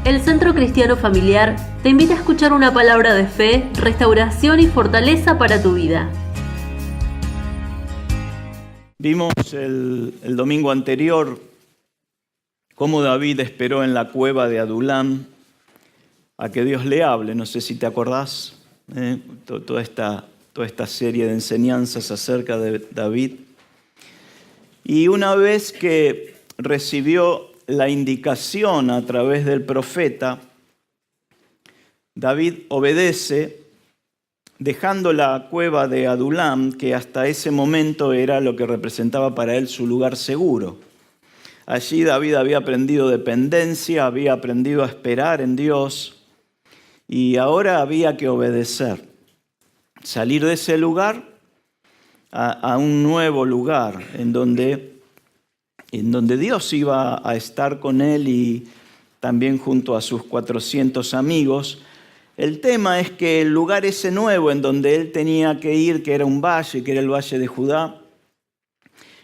El Centro Cristiano Familiar te invita a escuchar una palabra de fe, restauración y fortaleza para tu vida. Vimos el domingo anterior cómo David esperó en la cueva de Adulam a que Dios le hable. No sé si te acordás, toda esta serie de enseñanzas acerca de David. Y una vez que recibió la indicación a través del profeta, David obedece, dejando la cueva de Adulam, que hasta ese momento era lo que representaba para él su lugar seguro. Allí David había aprendido dependencia, había aprendido a esperar en Dios y ahora había que obedecer. Salir de ese lugar a un nuevo lugar en donde Dios iba a estar con él y también junto a sus 400 amigos. El tema es que el lugar ese nuevo en donde él tenía que ir, que era un valle, que era el Valle de Judá,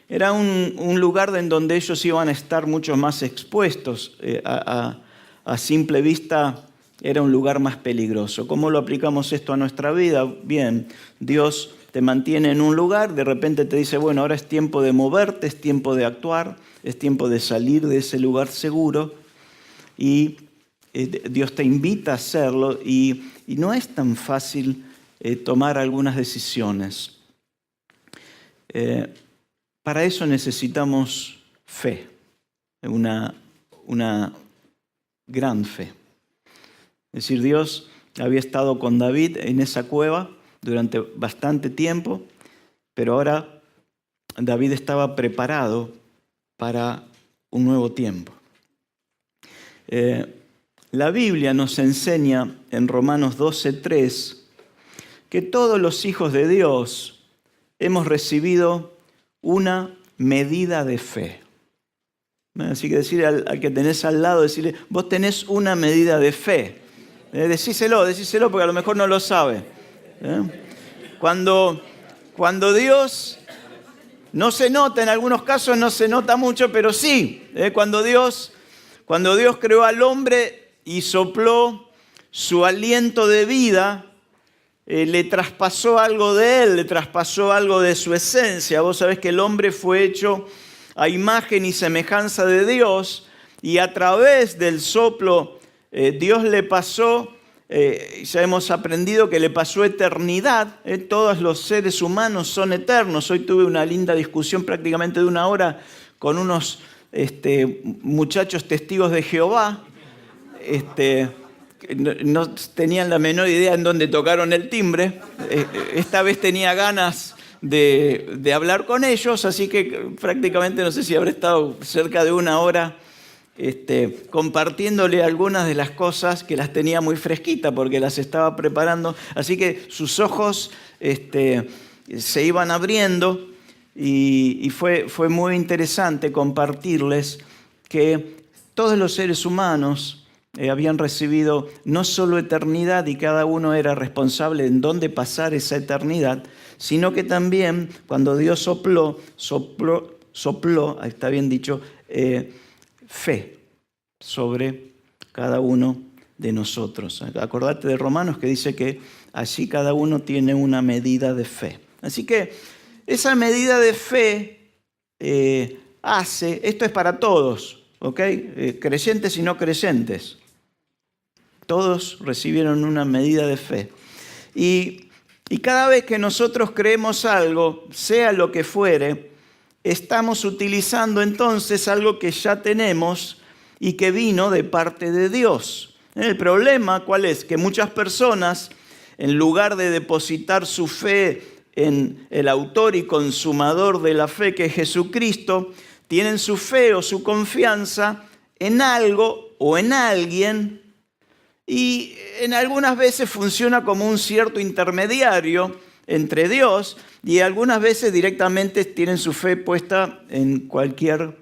era un lugar en donde ellos iban a estar mucho más expuestos. A simple vista era un lugar más peligroso. ¿Cómo lo aplicamos esto a nuestra vida? Bien, Dios te mantiene en un lugar, de repente te dice, bueno, ahora es tiempo de moverte, es tiempo de actuar, es tiempo de salir de ese lugar seguro y Dios te invita a hacerlo y no es tan fácil tomar algunas decisiones. Para eso necesitamos fe, una gran fe. Es decir, Dios había estado con David en esa cueva durante bastante tiempo, pero ahora David estaba preparado para un nuevo tiempo. La Biblia nos enseña en Romanos 12:3 que todos los hijos de Dios hemos recibido una medida de fe. Así que decirle al que tenés al lado, decirle, vos tenés una medida de fe. Decíselo porque a lo mejor no lo sabe. Cuando Dios no se nota, en algunos casos no se nota mucho, pero sí. Cuando Dios creó al hombre y sopló su aliento de vida, le traspasó algo de él, le traspasó algo de su esencia. Vos sabés que el hombre fue hecho a imagen y semejanza de Dios y a través del soplo Dios le pasó, ya hemos aprendido que le pasó eternidad. Todos los seres humanos son eternos. Hoy tuve una linda discusión prácticamente de 1 hora con unos muchachos testigos de Jehová. No tenían la menor idea en dónde tocaron el timbre. Esta vez tenía ganas de hablar con ellos, así que prácticamente no sé si habré estado cerca de 1 hora compartiéndole algunas de las cosas que las tenía muy fresquitas porque las estaba preparando. Así que sus ojos se iban abriendo y fue muy interesante compartirles que todos los seres humanos habían recibido no solo eternidad y cada uno era responsable en dónde pasar esa eternidad, sino que también cuando Dios sopló, ahí está bien dicho, fe sobre cada uno de nosotros. Acordate de Romanos que dice que allí cada uno tiene una medida de fe. Así que esa medida de fe esto es para todos, ¿ok? Creyentes y no creyentes. Todos recibieron una medida de fe. Y cada vez que nosotros creemos algo, sea lo que fuere, estamos utilizando entonces algo que ya tenemos y que vino de parte de Dios. El problema, ¿cuál es? Que muchas personas, en lugar de depositar su fe en el autor y consumador de la fe, que es Jesucristo, tienen su fe o su confianza en algo o en alguien y en algunas veces funciona como un cierto intermediario entre Dios y algunas veces directamente tienen su fe puesta en cualquier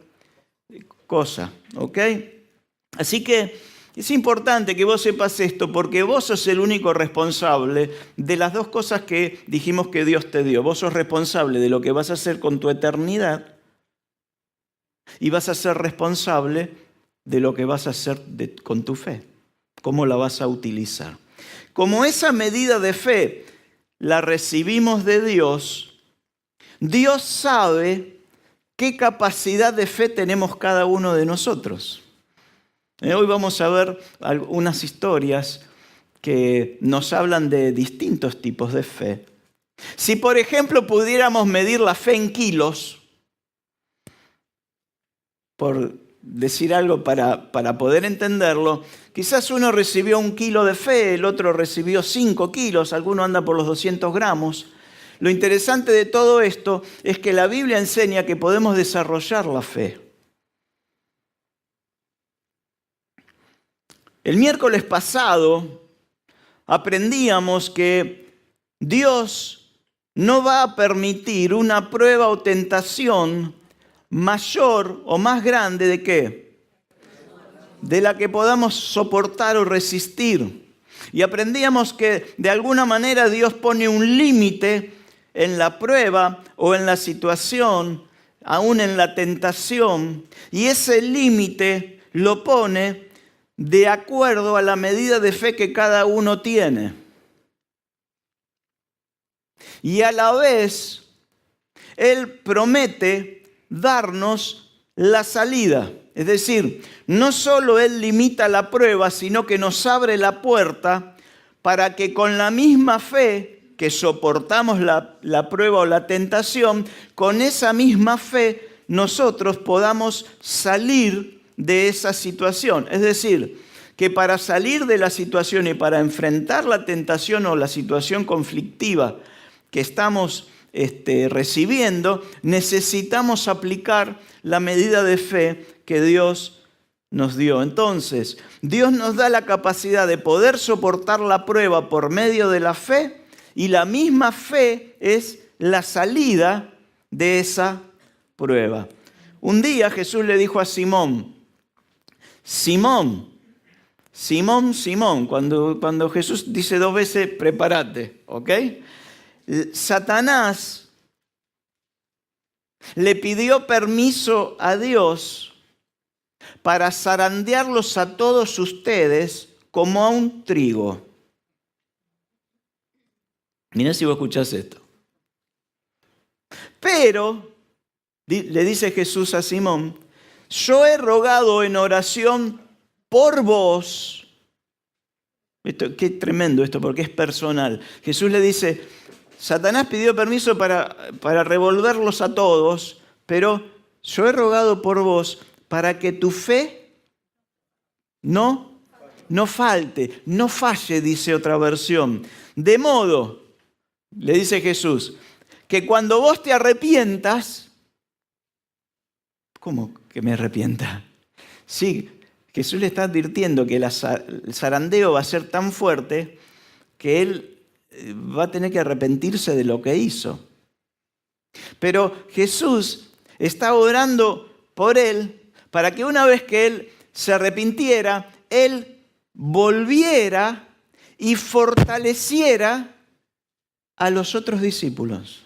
cosa, ¿ok? Así que es importante que vos sepas esto porque vos sos el único responsable de las dos cosas que dijimos que Dios te dio. Vos sos responsable de lo que vas a hacer con tu eternidad y vas a ser responsable de lo que vas a hacer con tu fe, cómo la vas a utilizar. Como esa medida de fe la recibimos de Dios, Dios sabe qué capacidad de fe tenemos cada uno de nosotros. Hoy vamos a ver algunas historias que nos hablan de distintos tipos de fe. Si, por ejemplo, pudiéramos medir la fe en kilos, por decir algo para poder entenderlo, quizás uno recibió 1 kilo de fe, el otro recibió 5 kilos, alguno anda por los 200 gramos. Lo interesante de todo esto es que la Biblia enseña que podemos desarrollar la fe. El miércoles pasado aprendíamos que Dios no va a permitir una prueba o tentación mayor o más grande ¿de qué? De la que podamos soportar o resistir. Y aprendíamos que de alguna manera Dios pone un límite en la prueba o en la situación, aún en la tentación, y ese límite lo pone de acuerdo a la medida de fe que cada uno tiene. Y a la vez, Él promete darnos la salida. Es decir, no solo Él limita la prueba, sino que nos abre la puerta para que con la misma fe que soportamos la prueba o la tentación, con esa misma fe nosotros podamos salir de esa situación. Es decir, que para salir de la situación y para enfrentar la tentación o la situación conflictiva que estamos recibiendo, necesitamos aplicar la medida de fe que Dios nos dio. Entonces, Dios nos da la capacidad de poder soportar la prueba por medio de la fe, y la misma fe es la salida de esa prueba. Un día Jesús le dijo a Simón, Simón, cuando Jesús dice 2 veces, prepárate, ¿ok? Satanás le pidió permiso a Dios para zarandearlos a todos ustedes como a un trigo. Mira si vos escuchás esto. Pero, le dice Jesús a Simón, yo he rogado en oración por vos. Qué tremendo esto, porque es personal. Jesús le dice, Satanás pidió permiso para revolverlos a todos, pero yo he rogado por vos para que tu fe no falte, no falle, dice otra versión. De modo, le dice Jesús, que cuando vos te arrepientas, ¿cómo que me arrepienta? Sí, Jesús le está advirtiendo que el zarandeo va a ser tan fuerte que él va a tener que arrepentirse de lo que hizo. Pero Jesús está orando por él para que una vez que él se arrepintiera, él volviera y fortaleciera a los otros discípulos.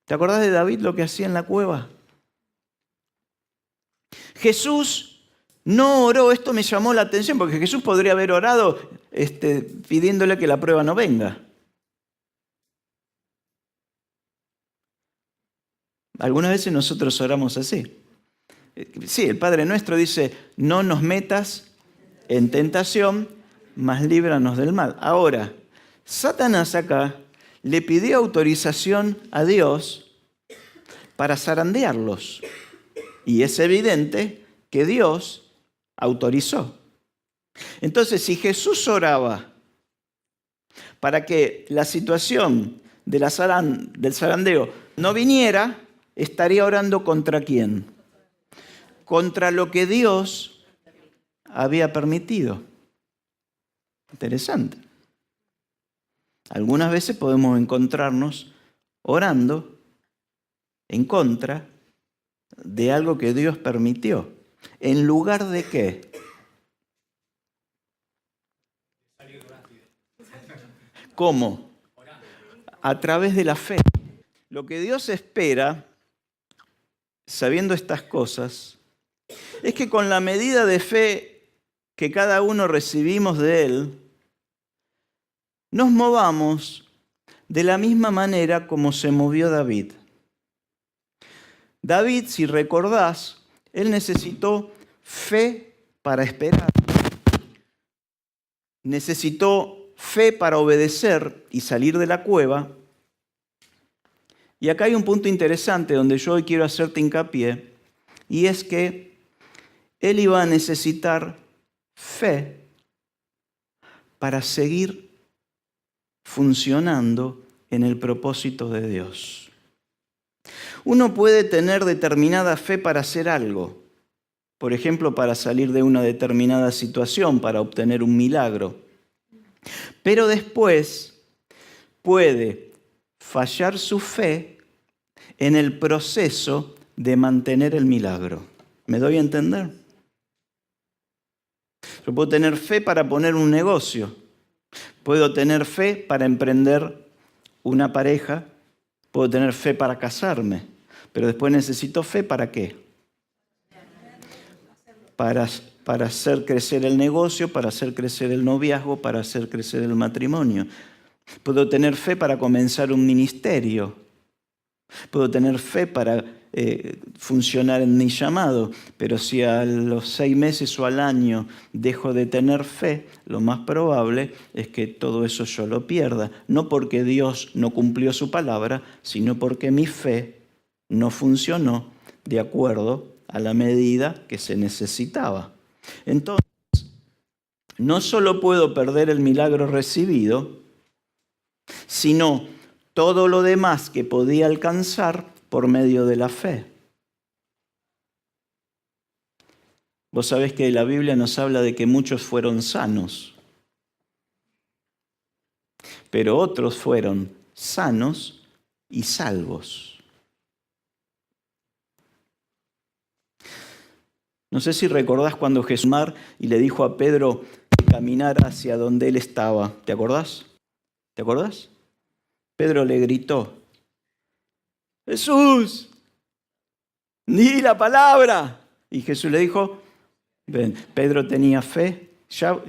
¿Te acordás de David lo que hacía en la cueva? Jesús no oró, esto me llamó la atención, porque Jesús podría haber orado pidiéndole que la prueba no venga. Algunas veces nosotros oramos así. Sí, el Padre Nuestro dice, no nos metas en tentación, mas líbranos del mal. Ahora, Satanás acá le pidió autorización a Dios para zarandearlos. Y es evidente que Dios autorizó. Entonces, si Jesús oraba para que la situación del zarandeo no viniera, estaría orando ¿contra quién? Contra lo que Dios había permitido. Interesante. Algunas veces podemos encontrarnos orando en contra de algo que Dios permitió. ¿En lugar de qué? ¿Cómo? A través de la fe. Lo que Dios espera, sabiendo estas cosas, es que con la medida de fe que cada uno recibimos de Él, nos movamos de la misma manera como se movió David. David, si recordás, él necesitó fe para esperar. Necesitó fe para obedecer y salir de la cueva. Y acá hay un punto interesante donde yo hoy quiero hacerte hincapié, y es que él iba a necesitar fe para seguir funcionando en el propósito de Dios. Uno puede tener determinada fe para hacer algo, por ejemplo, para salir de una determinada situación, para obtener un milagro, pero después puede fallar su fe en el proceso de mantener el milagro. ¿Me doy a entender? Yo puedo tener fe para poner un negocio, puedo tener fe para emprender una pareja, puedo tener fe para casarme, pero después necesito fe ¿para qué? Para hacer crecer el negocio, para hacer crecer el noviazgo, para hacer crecer el matrimonio. Puedo tener fe para comenzar un ministerio. Puedo tener fe para funcionar en mi llamado, pero si a los 6 meses o al año dejo de tener fe, lo más probable es que todo eso yo lo pierda. No porque Dios no cumplió su palabra, sino porque mi fe no funcionó de acuerdo a la medida que se necesitaba. Entonces, no solo puedo perder el milagro recibido, sino todo lo demás que podía alcanzar por medio de la fe. Vos sabés que la Biblia nos habla de que muchos fueron sanos, pero otros fueron sanos y salvos. No sé si recordás cuando Jesús mar y le dijo a Pedro que caminara hacia donde él estaba. ¿Te acordás? ¿Te acordás? Pedro le gritó: Jesús, di la palabra. Y Jesús le dijo: ven. Pedro tenía fe, ya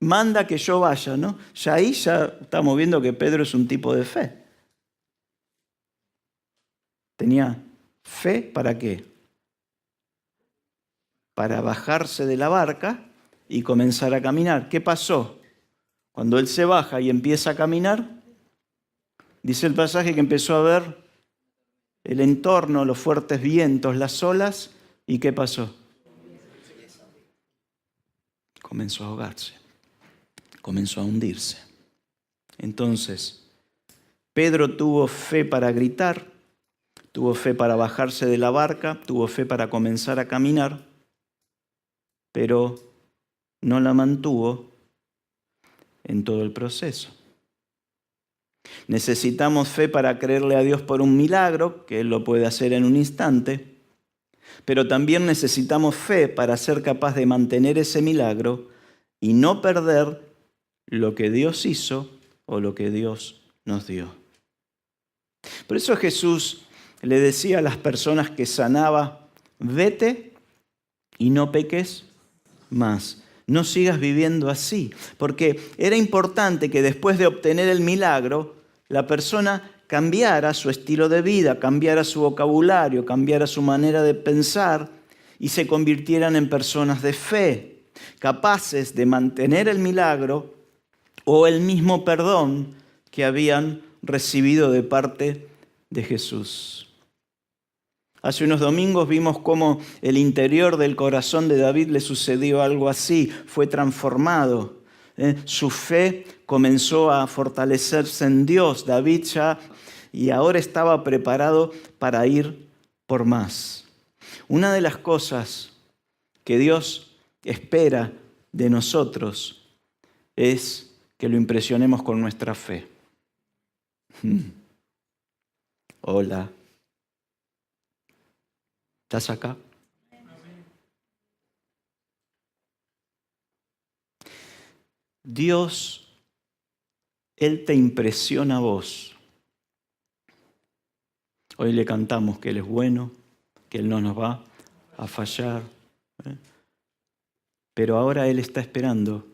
manda que yo vaya, ¿no? Ya ahí estamos viendo que Pedro es un tipo de fe. Tenía fe ¿para qué? Para bajarse de la barca y comenzar a caminar. ¿Qué pasó? Cuando él se baja y empieza a caminar, dice el pasaje que empezó a ver el entorno, los fuertes vientos, las olas, ¿y qué pasó? Comenzó a ahogarse, comenzó a hundirse. Entonces, Pedro tuvo fe para gritar, tuvo fe para bajarse de la barca, tuvo fe para comenzar a caminar, pero no la mantuvo en todo el proceso. Necesitamos fe para creerle a Dios por un milagro, que Él lo puede hacer en un instante, pero también necesitamos fe para ser capaz de mantener ese milagro y no perder lo que Dios hizo o lo que Dios nos dio. Por eso Jesús le decía a las personas que sanaba: vete y no peques más. No sigas viviendo así, porque era importante que después de obtener el milagro, la persona cambiara su estilo de vida, cambiara su vocabulario, cambiara su manera de pensar y se convirtieran en personas de fe, capaces de mantener el milagro o el mismo perdón que habían recibido de parte de Jesús. Hace unos domingos vimos cómo el interior del corazón de David le sucedió algo así, fue transformado. Su fe comenzó a fortalecerse en Dios. David y ahora estaba preparado para ir por más. Una de las cosas que Dios espera de nosotros es que lo impresionemos con nuestra fe. Hola. ¿Estás acá? Dios, Él te impresiona a vos. Hoy le cantamos que Él es bueno, que Él no nos va a fallar. Pero ahora Él está esperando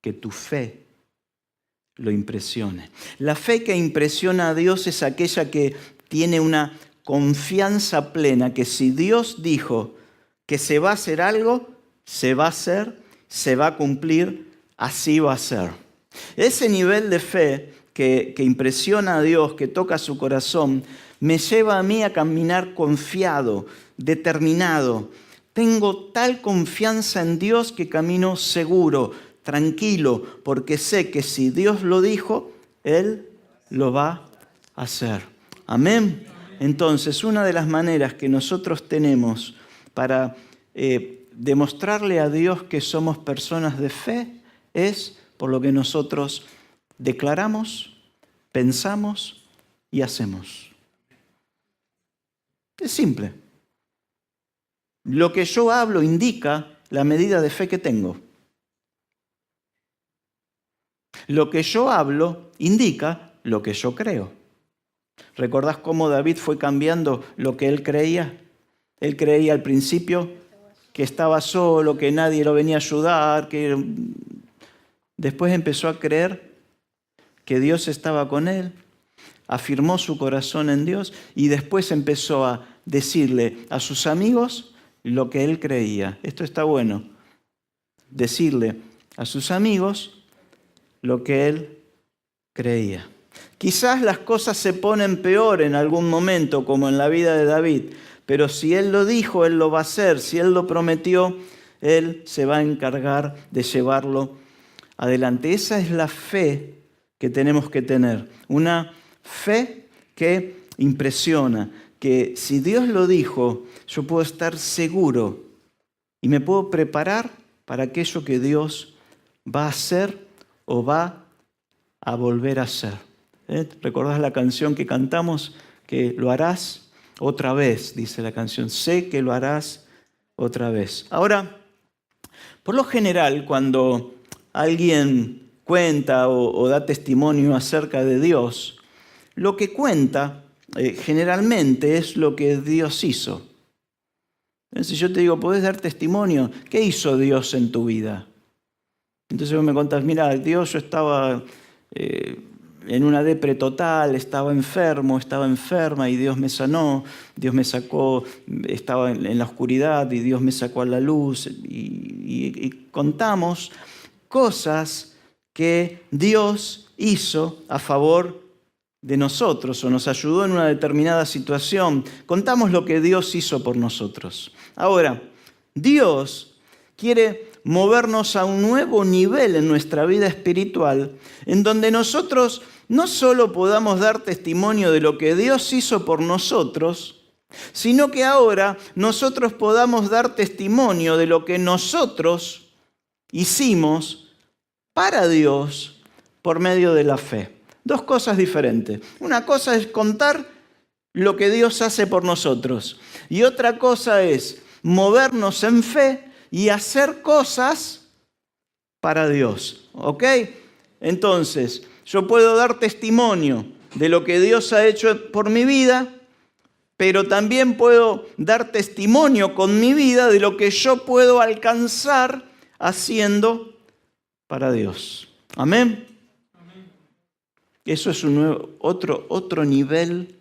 que tu fe lo impresione. La fe que impresiona a Dios es aquella que tiene una confianza plena, que si Dios dijo que se va a hacer algo, se va a hacer, se va a cumplir, así va a ser. Ese nivel de fe que impresiona a Dios, que toca su corazón, me lleva a mí a caminar confiado, determinado. Tengo tal confianza en Dios que camino seguro, tranquilo, porque sé que si Dios lo dijo, Él lo va a hacer. Amén. Entonces, una de las maneras que nosotros tenemos para demostrarle a Dios que somos personas de fe es por lo que nosotros declaramos, pensamos y hacemos. Es simple. Lo que yo hablo indica la medida de fe que tengo. Lo que yo hablo indica lo que yo creo. ¿Recordás cómo David fue cambiando lo que él creía? Él creía al principio que estaba solo, que nadie lo venía a ayudar, que después empezó a creer que Dios estaba con él, afirmó su corazón en Dios y después empezó a decirle a sus amigos lo que él creía. Esto está bueno. Decirle a sus amigos lo que él creía. Quizás las cosas se ponen peor en algún momento, como en la vida de David, pero si él lo dijo, él lo va a hacer. Si él lo prometió, él se va a encargar de llevarlo adelante. Esa es la fe que tenemos que tener. Una fe que impresiona, que si Dios lo dijo, yo puedo estar seguro y me puedo preparar para aquello que Dios va a hacer o va a volver a hacer. ¿Recordás la canción que cantamos? Que lo harás otra vez, dice la canción. Sé que lo harás otra vez. Ahora, por lo general, cuando alguien cuenta o da testimonio acerca de Dios, lo que cuenta generalmente es lo que Dios hizo. Si yo te digo, ¿podés dar testimonio? ¿Qué hizo Dios en tu vida? Entonces vos me contás, mira, Dios, yo estaba en una depre total, estaba enfermo, estaba enferma y Dios me sanó, Dios me sacó, estaba en la oscuridad y Dios me sacó a la luz. Y contamos cosas que Dios hizo a favor de nosotros o nos ayudó en una determinada situación. Contamos lo que Dios hizo por nosotros. Ahora, Dios quiere movernos a un nuevo nivel en nuestra vida espiritual, en donde nosotros no solo podamos dar testimonio de lo que Dios hizo por nosotros, sino que ahora nosotros podamos dar testimonio de lo que nosotros hicimos para Dios por medio de la fe. Dos cosas diferentes. Una cosa es contar lo que Dios hace por nosotros y otra cosa es movernos en fe y hacer cosas para Dios. ¿Ok? Entonces, yo puedo dar testimonio de lo que Dios ha hecho por mi vida, pero también puedo dar testimonio con mi vida de lo que yo puedo alcanzar haciendo para Dios. Amén. Eso es otro nivel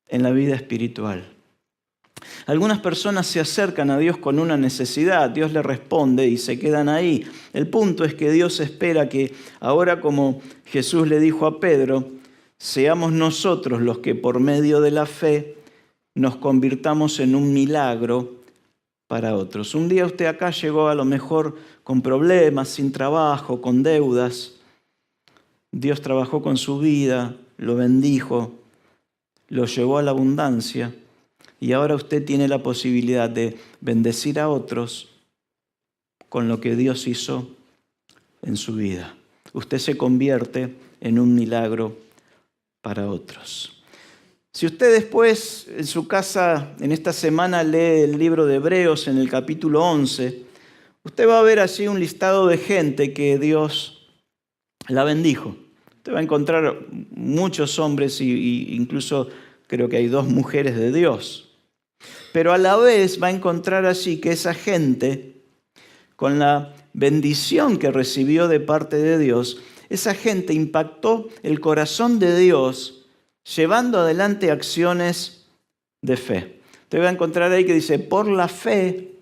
en la vida espiritual. Algunas personas se acercan a Dios con una necesidad, Dios le responde y se quedan ahí. El punto es que Dios espera que ahora, como Jesús le dijo a Pedro, seamos nosotros los que por medio de la fe nos convirtamos en un milagro para otros. Un día usted acá llegó a lo mejor con problemas, sin trabajo, con deudas. Dios trabajó con su vida, lo bendijo, lo llevó a la abundancia y ahora usted tiene la posibilidad de bendecir a otros con lo que Dios hizo en su vida. Usted se convierte en un milagro para otros. Si usted después en su casa en esta semana lee el libro de Hebreos en el capítulo 11, usted va a ver allí un listado de gente que Dios la bendijo. Usted va a encontrar muchos hombres e incluso creo que hay 2 mujeres de Dios. Pero a la vez va a encontrar allí que esa gente, con la bendición que recibió de parte de Dios, esa gente impactó el corazón de Dios llevando adelante acciones de fe. Te va a encontrar ahí que dice, por la fe,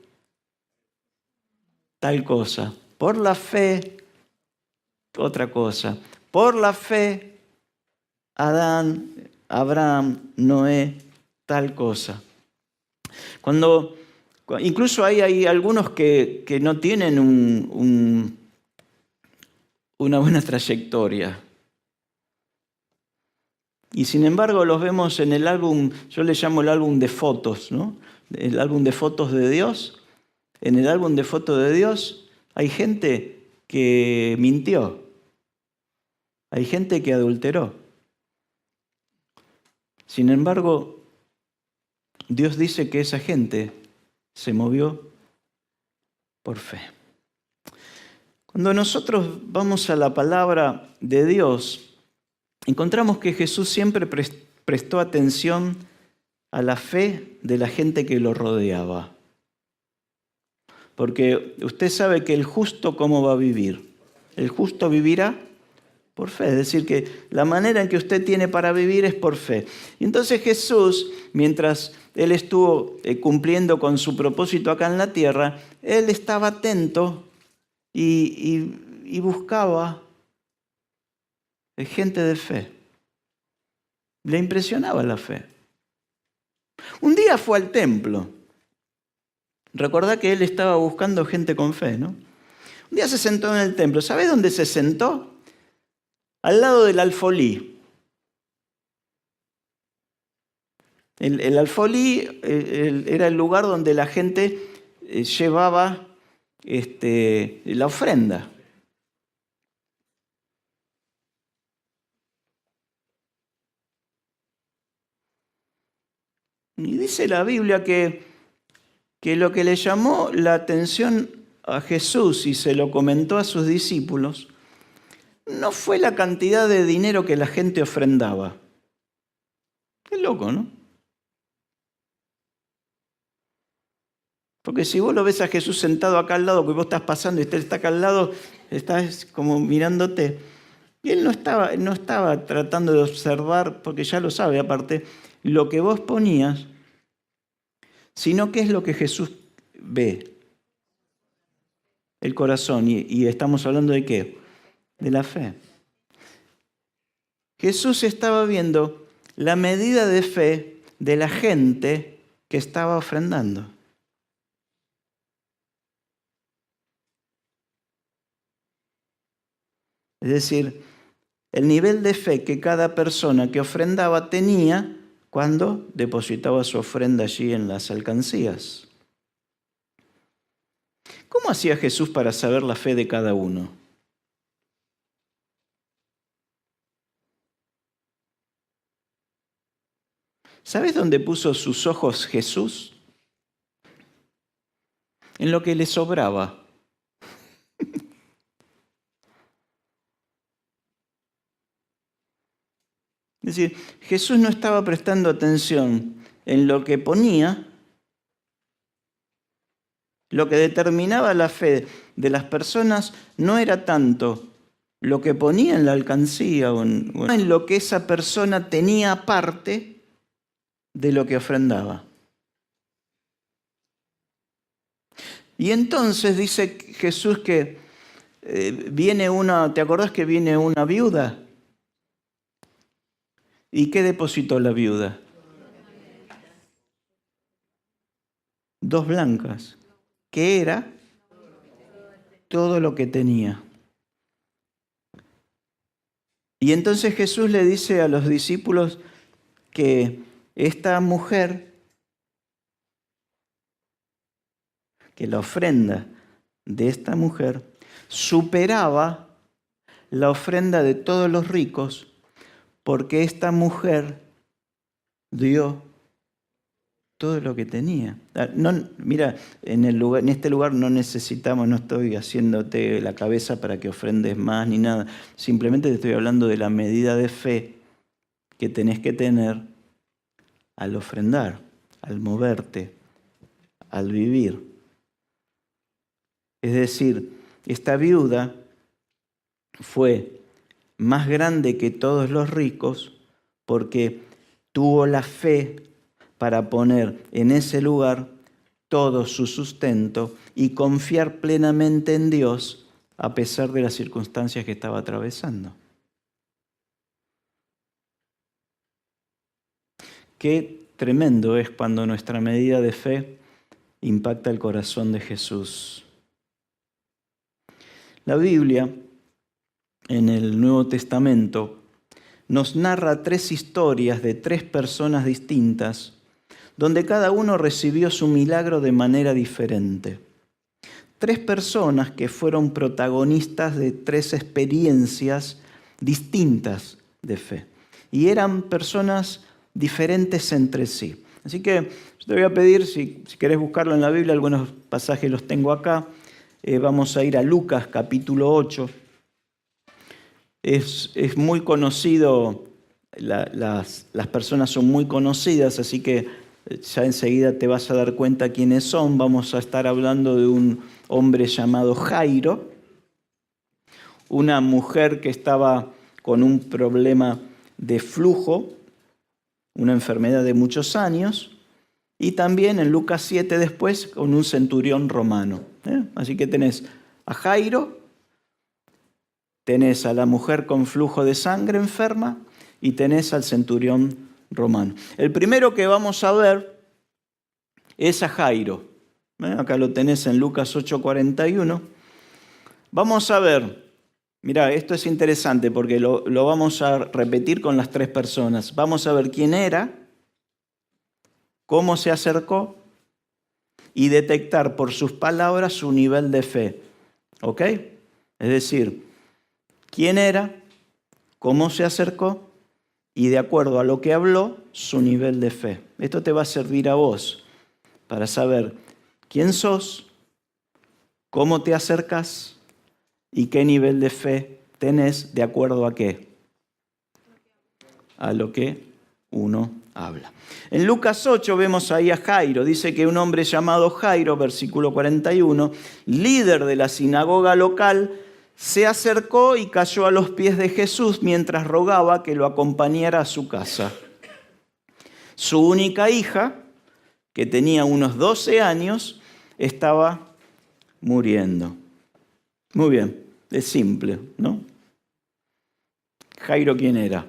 tal cosa. Por la fe, otra cosa. Por la fe, Adán, Abraham, Noé, tal cosa. Incluso hay algunos que no tienen una buena trayectoria. Y sin embargo los vemos en el álbum, yo le llamo el álbum de fotos, ¿no? El álbum de fotos de Dios. En el álbum de fotos de Dios hay gente que mintió, hay gente que adulteró. Sin embargo, Dios dice que esa gente se movió por fe. Cuando nosotros vamos a la palabra de Dios, encontramos que Jesús siempre prestó atención a la fe de la gente que lo rodeaba. Porque usted sabe que el justo, ¿cómo va a vivir? El justo vivirá por fe. Es decir, que la manera en que usted tiene para vivir es por fe. Y entonces Jesús, mientras Él estuvo cumpliendo con su propósito acá en la tierra, Él estaba atento y buscaba gente de fe. Le impresionaba la fe. Un día fue al templo. Recordá que Él estaba buscando gente con fe, ¿no? Un día se sentó en el templo. ¿Sabés dónde se sentó? Al lado del alfolí. El alfolí era el lugar donde la gente llevaba la ofrenda. Y dice la Biblia que lo que le llamó la atención a Jesús y se lo comentó a sus discípulos no fue la cantidad de dinero que la gente ofrendaba. Qué loco, ¿no? Porque si vos lo ves a Jesús sentado acá al lado, que vos estás pasando y él está acá al lado, estás como mirándote. Y él no estaba tratando de observar, porque ya lo sabe aparte, lo que vos ponías, sino qué es lo que Jesús ve. El corazón. Y estamos hablando de qué? De la fe. Jesús estaba viendo la medida de fe de la gente que estaba ofrendando. Es decir, el nivel de fe que cada persona que ofrendaba tenía cuando depositaba su ofrenda allí en las alcancías. ¿Cómo hacía Jesús para saber la fe de cada uno? ¿Sabes dónde puso sus ojos Jesús? En lo que le sobraba. Es decir, Jesús no estaba prestando atención en lo que ponía. Lo que determinaba la fe de las personas no era tanto lo que ponía en la alcancía o en lo que esa persona tenía aparte de lo que ofrendaba. Y entonces dice Jesús que ¿te acordás que viene una viuda? ¿Y qué depositó la viuda? 2 blancas, que era todo lo que tenía. Y entonces Jesús le dice a los discípulos que esta mujer, que la ofrenda de esta mujer superaba la ofrenda de todos los ricos, porque esta mujer dio todo lo que tenía. No, mira, en este lugar no necesitamos, no estoy haciéndote la cabeza para que ofrendes más ni nada. Simplemente te estoy hablando de la medida de fe que tenés que tener al ofrendar, al moverte, al vivir. Es decir, esta viuda fue más grande que todos los ricos porque tuvo la fe para poner en ese lugar todo su sustento y confiar plenamente en Dios a pesar de las circunstancias que estaba atravesando. Qué tremendo es cuando nuestra medida de fe impacta el corazón de Jesús. La Biblia, en el Nuevo Testamento, nos narra 3 historias de 3 personas distintas, donde cada uno recibió su milagro de manera diferente. 3 personas que fueron protagonistas de 3 experiencias distintas de fe. Y eran personas diferentes entre sí. Así que yo te voy a pedir, si querés buscarlo en la Biblia, algunos pasajes los tengo acá. Vamos a ir a Lucas capítulo 8. Es muy conocido, las personas son muy conocidas, así que ya enseguida te vas a dar cuenta quiénes son. Vamos a estar hablando de un hombre llamado Jairo, una mujer que estaba con un problema de flujo, una enfermedad de muchos años, y también en Lucas 7 después con un centurión romano. Así que tenés a Jairo, tenés a la mujer con flujo de sangre enferma y tenés al centurión romano. El primero que vamos a ver es a Jairo. Acá lo tenés en Lucas 8:41. Vamos a ver, mirá, esto es interesante porque lo vamos a repetir con las 3 personas. Vamos a ver quién era, cómo se acercó y detectar por sus palabras su nivel de fe. ¿Ok? Es decir, quién era, cómo se acercó y de acuerdo a lo que habló, su nivel de fe. Esto te va a servir a vos para saber quién sos, cómo te acercas y qué nivel de fe tenés de acuerdo a qué. A lo que uno habla. En Lucas 8 vemos ahí a Jairo. Dice que un hombre llamado Jairo, versículo 41, líder de la sinagoga local, se acercó y cayó a los pies de Jesús mientras rogaba que lo acompañara a su casa. Su única hija, que tenía unos 12 años, estaba muriendo. Muy bien, es simple, ¿no? Jairo, ¿quién era?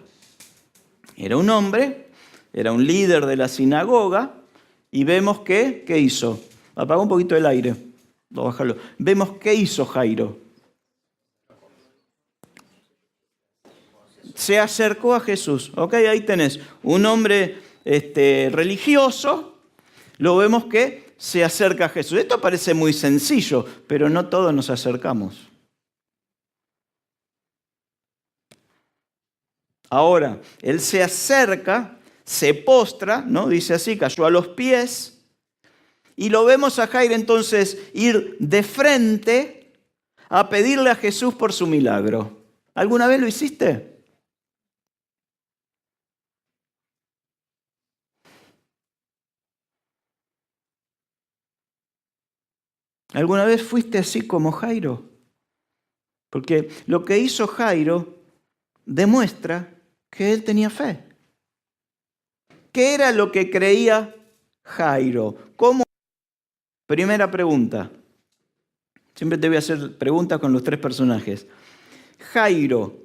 Era un hombre, era un líder de la sinagoga y vemos que, ¿qué hizo? Apaga un poquito el aire, bájalo. Vemos qué hizo Jairo. Se acercó a Jesús. Ok, ahí tenés un hombre religioso, lo vemos que se acerca a Jesús. Esto parece muy sencillo, pero no todos nos acercamos. Ahora, él se acerca, se postra, ¿no? Dice así, cayó a los pies, y lo vemos a Jairo entonces ir de frente a pedirle a Jesús por su milagro. ¿Alguna vez lo hiciste? ¿Alguna vez fuiste así como Jairo? Porque lo que hizo Jairo demuestra que él tenía fe. ¿Qué era lo que creía Jairo? ¿Cómo? Primera pregunta. Siempre te voy a hacer preguntas con los 3 personajes. Jairo,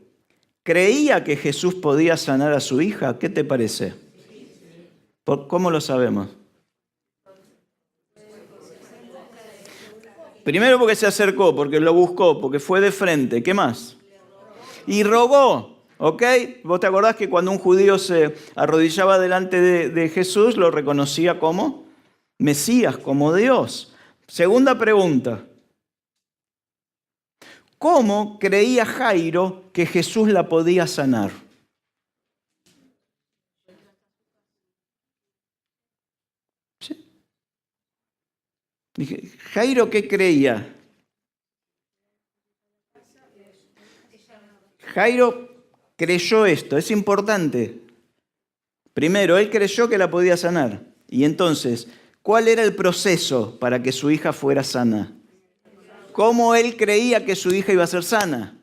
¿creía que Jesús podía sanar a su hija? ¿Qué te parece? ¿Cómo lo sabemos? Primero porque se acercó, porque lo buscó, porque fue de frente. ¿Qué más? Y rogó, ¿ok? ¿Vos te acordás que cuando un judío se arrodillaba delante de Jesús, lo reconocía como Mesías, como Dios? Segunda pregunta. ¿Cómo creía Jairo que Jesús la podía sanar? ¿Sí? Dije, ¿Jairo qué creía? Jairo creyó esto, es importante. Primero, él creyó que la podía sanar. Y entonces, ¿cuál era el proceso para que su hija fuera sana? ¿Cómo él creía que su hija iba a ser sana?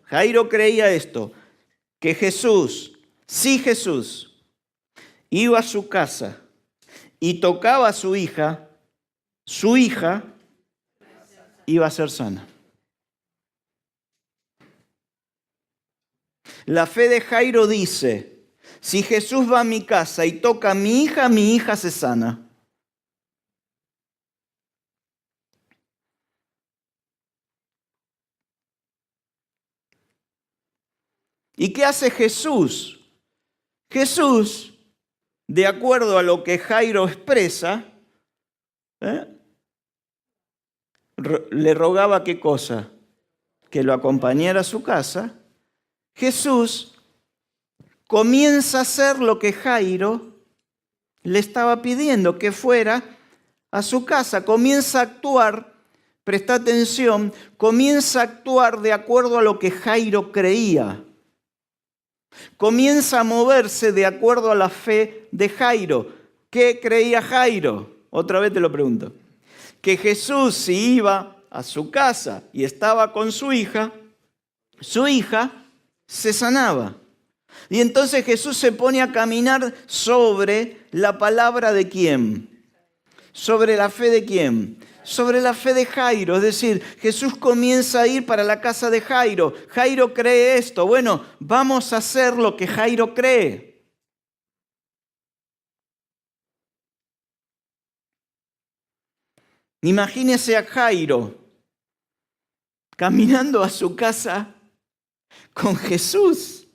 Jairo creía esto, que si Jesús iba a su casa y tocaba a su hija iba a ser sana. La fe de Jairo dice, si Jesús va a mi casa y toca a mi hija se sana. ¿Y qué hace Jesús? Jesús, de acuerdo a lo que Jairo expresa, le rogaba ¿qué cosa? Que lo acompañara a su casa. Jesús comienza a hacer lo que Jairo le estaba pidiendo, que fuera a su casa. Comienza a actuar, presta atención, comienza a actuar de acuerdo a lo que Jairo creía. Comienza a moverse de acuerdo a la fe de Jairo. ¿Qué creía Jairo? Otra vez te lo pregunto. Que Jesús, si iba a su casa y estaba con su hija se sanaba. Y entonces Jesús se pone a caminar sobre la palabra de ¿quién? ¿Sobre la fe de quién? Sobre la fe de Jairo. Es decir, Jesús comienza a ir para la casa de Jairo. Jairo cree esto. Bueno, vamos a hacer lo que Jairo cree. Imagínese a Jairo caminando a su casa con Jesús.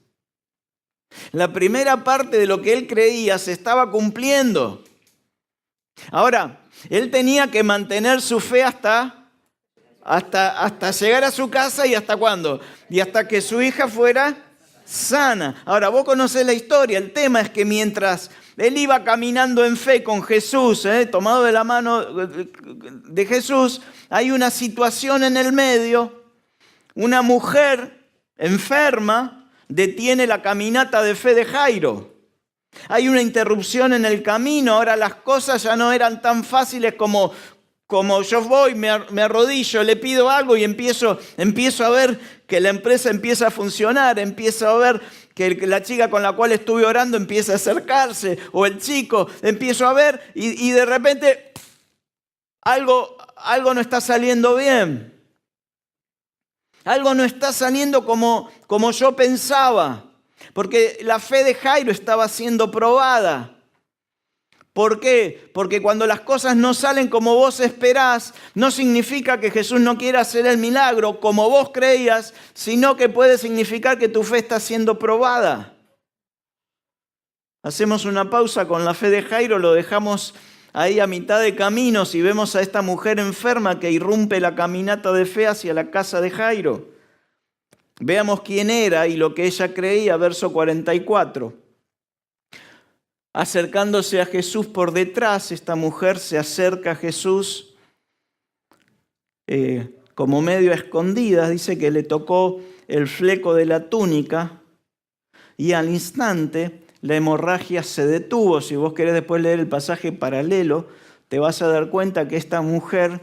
La primera parte de lo que él creía se estaba cumpliendo. Ahora, él tenía que mantener su fe hasta llegar a su casa. ¿Y hasta cuándo? Y hasta que su hija fuera sana. Ahora, vos conocés la historia. El tema es que mientras él iba caminando en fe con Jesús, tomado de la mano de Jesús, hay una situación en el medio. Una mujer enferma detiene la caminata de fe de Jairo. Hay una interrupción en el camino. Ahora las cosas ya no eran tan fáciles como yo voy, me arrodillo, le pido algo y empiezo a ver que la empresa empieza a funcionar, empiezo a ver que la chica con la cual estuve orando empieza a acercarse, o el chico, empiezo a ver y de repente algo no está saliendo bien. Algo no está saliendo como yo pensaba. Porque la fe de Jairo estaba siendo probada. ¿Por qué? Porque cuando las cosas no salen como vos esperás, no significa que Jesús no quiera hacer el milagro como vos creías, sino que puede significar que tu fe está siendo probada. Hacemos una pausa con la fe de Jairo, lo dejamos ahí a mitad de camino si vemos a esta mujer enferma que irrumpe la caminata de fe hacia la casa de Jairo. Veamos quién era y lo que ella creía, verso 44. Acercándose a Jesús por detrás, esta mujer se acerca a Jesús como medio a escondidas, dice que le tocó el fleco de la túnica y al instante la hemorragia se detuvo. Si vos querés después leer el pasaje paralelo, te vas a dar cuenta que esta mujer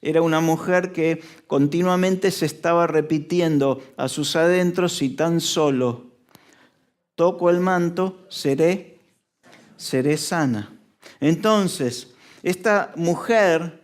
era una mujer que continuamente se estaba repitiendo a sus adentros: si tan solo toco el manto, seré sana. Entonces, esta mujer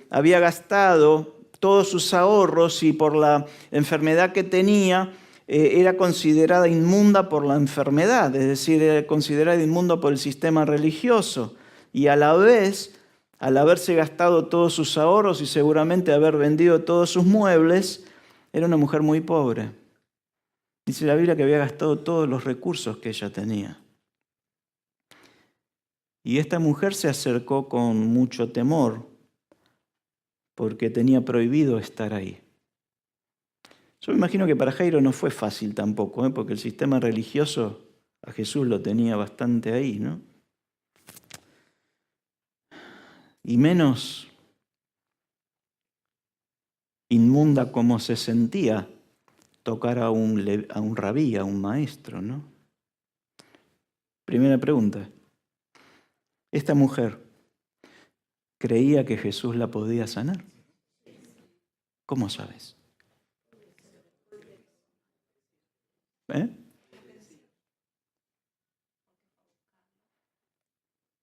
había gastado todos sus ahorros y por la enfermedad que tenía, era considerada inmunda por la enfermedad, es decir, era considerada inmunda por el sistema religioso. Y a la vez, al haberse gastado todos sus ahorros y seguramente haber vendido todos sus muebles, era una mujer muy pobre. Dice la Biblia que había gastado todos los recursos que ella tenía. Y esta mujer se acercó con mucho temor, porque tenía prohibido estar ahí. Yo me imagino que para Jairo no fue fácil tampoco, porque el sistema religioso a Jesús lo tenía bastante ahí, ¿no? Y menos inmunda como se sentía tocar a un rabí, a un maestro, ¿no? Primera pregunta. ¿Esta mujer creía que Jesús la podía sanar? ¿Cómo sabes?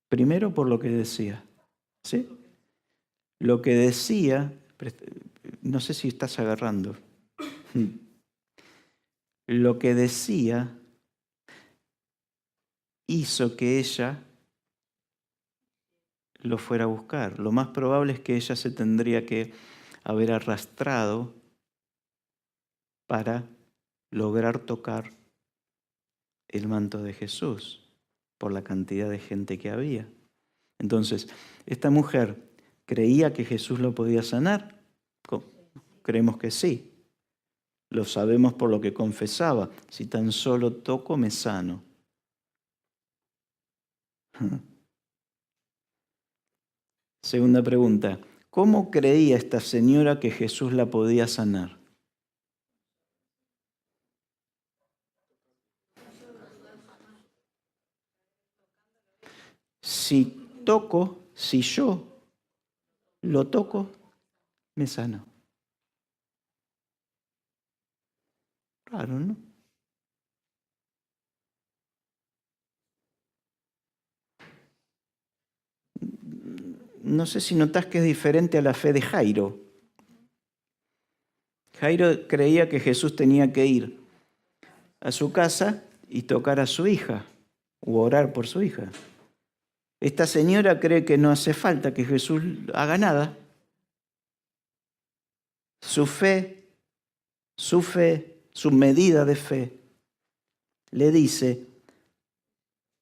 Primero por lo que decía, ¿sí? Lo que decía, no sé si estás agarrando, lo que decía hizo que ella lo fuera a buscar. Lo más probable es que ella se tendría que haber arrastrado para lograr tocar el manto de Jesús por la cantidad de gente que había. Entonces, esta mujer creía que Jesús lo podía sanar. Creemos que sí. Lo sabemos por lo que confesaba. Si tan solo toco, me sano. Segunda pregunta. ¿Cómo creía esta señora que Jesús la podía sanar? Si yo lo toco, me sano. Raro, ¿no? No sé si notás que es diferente a la fe de Jairo. Jairo creía que Jesús tenía que ir a su casa y tocar a su hija o orar por su hija. Esta señora cree que no hace falta que Jesús haga nada. Su medida de fe, le dice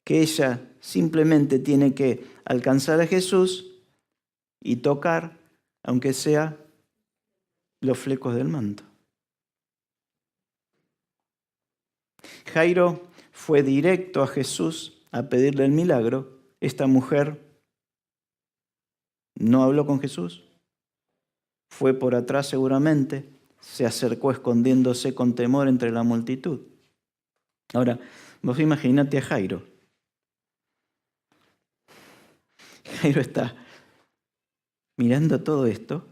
que ella simplemente tiene que alcanzar a Jesús y tocar, aunque sea los flecos del manto. Jairo fue directo a Jesús a pedirle el milagro. Esta mujer no habló con Jesús, fue por atrás seguramente, se acercó escondiéndose con temor entre la multitud. Ahora, vos imaginate a Jairo. Jairo está mirando todo esto.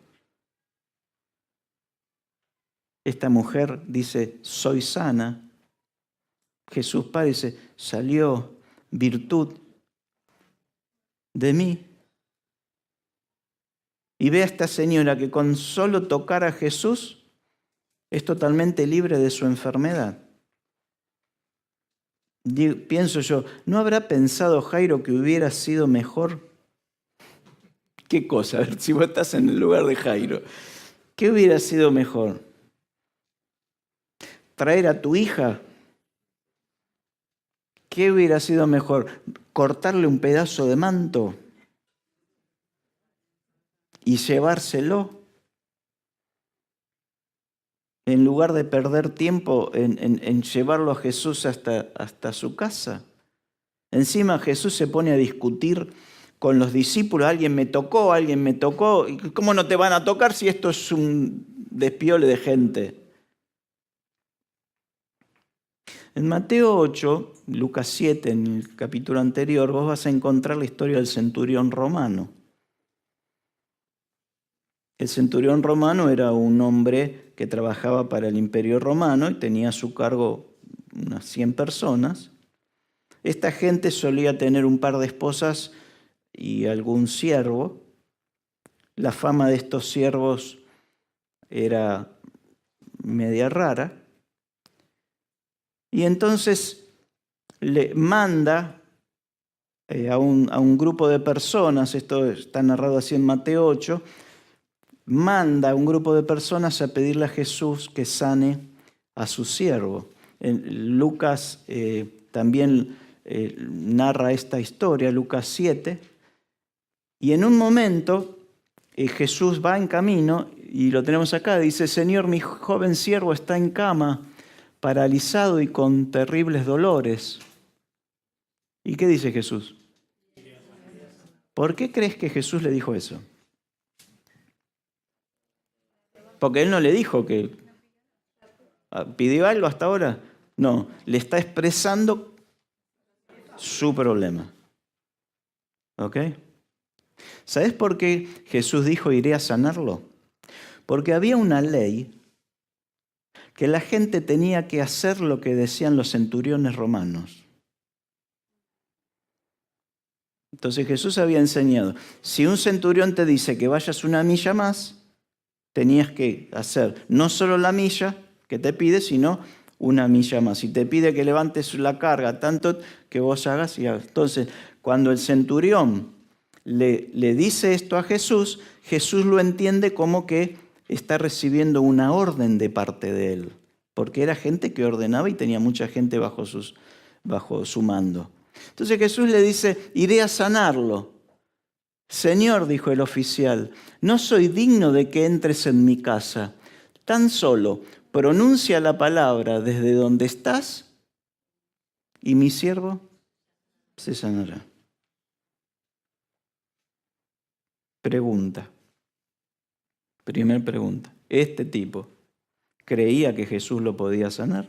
Esta mujer dice, soy sana. Jesús parece, salió virtud de mí. Y ve a esta señora que con solo tocar a Jesús es totalmente libre de su enfermedad. Pienso yo, ¿no habrá pensado Jairo que hubiera sido mejor? ¿Qué cosa? A ver, si vos estás en el lugar de Jairo, ¿qué hubiera sido mejor? ¿Traer a tu hija? ¿Qué hubiera sido mejor? ¿Cortarle un pedazo de manto y llevárselo? En lugar de perder tiempo en llevarlo a Jesús hasta su casa. Encima Jesús se pone a discutir con los discípulos. Alguien me tocó. ¿Cómo no te van a tocar si esto es un despiole de gente? En Mateo 8, Lucas 7, en el capítulo anterior, vos vas a encontrar la historia del centurión romano. El centurión romano era un hombre que trabajaba para el imperio romano y tenía a su cargo unas 100 personas. Esta gente solía tener un par de esposas y algún siervo. La fama de estos siervos era media rara. Y entonces le manda a un grupo de personas, esto está narrado así en Mateo 8, manda a un grupo de personas a pedirle a Jesús que sane a su siervo. Lucas también narra esta historia, Lucas 7, y en un momento Jesús va en camino, y lo tenemos acá, dice, Señor, mi joven siervo está en cama, paralizado y con terribles dolores. ¿Y qué dice Jesús? ¿Por qué crees que Jesús le dijo eso? Porque él no le dijo que pidió algo hasta ahora. No, le está expresando su problema. ¿Ok? ¿Sabes por qué Jesús dijo iré a sanarlo? Porque había una ley que la gente tenía que hacer lo que decían los centuriones romanos. Entonces Jesús había enseñado, si un centurión te dice que vayas una milla más, tenías que hacer no solo la milla que te pide, sino una milla más. Si te pide que levantes la carga, tanto que vos hagas y hagas. Entonces, cuando el centurión le dice esto a Jesús, Jesús lo entiende como que está recibiendo una orden de parte de él, porque era gente que ordenaba y tenía mucha gente bajo su mando. Entonces Jesús le dice, iré a sanarlo. Señor, dijo el oficial, no soy digno de que entres en mi casa. Tan solo pronuncia la palabra desde donde estás y mi siervo se sanará. Pregunta. Primer pregunta. ¿Este tipo creía que Jesús lo podía sanar?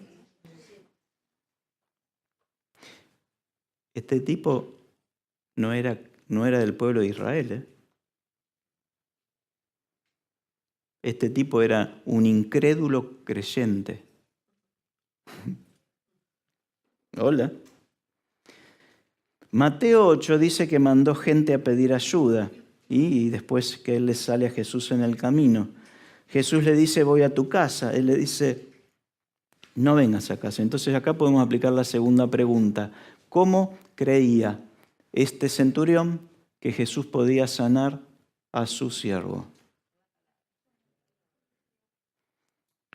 Este tipo no era del pueblo de Israel, ¿eh? Este tipo era un incrédulo creyente. Hola. Mateo 8 dice que mandó gente a pedir ayuda y después que él le sale a Jesús en el camino. Jesús le dice, voy a tu casa. Él le dice, no vengas a casa. Entonces acá podemos aplicar la segunda pregunta. ¿Cómo creía este centurión que Jesús podía sanar a su siervo?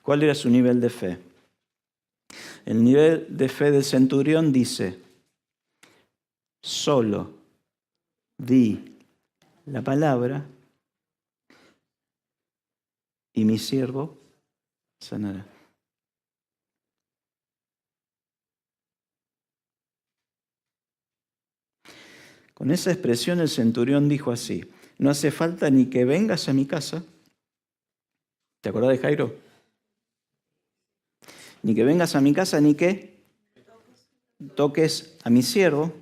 ¿Cuál era su nivel de fe? El nivel de fe del centurión dice, solo di la palabra y mi siervo sanará. Con esa expresión el centurión dijo así, no hace falta ni que vengas a mi casa. ¿Te acordás de Jairo? Ni que vengas a mi casa, ni que toques a mi siervo.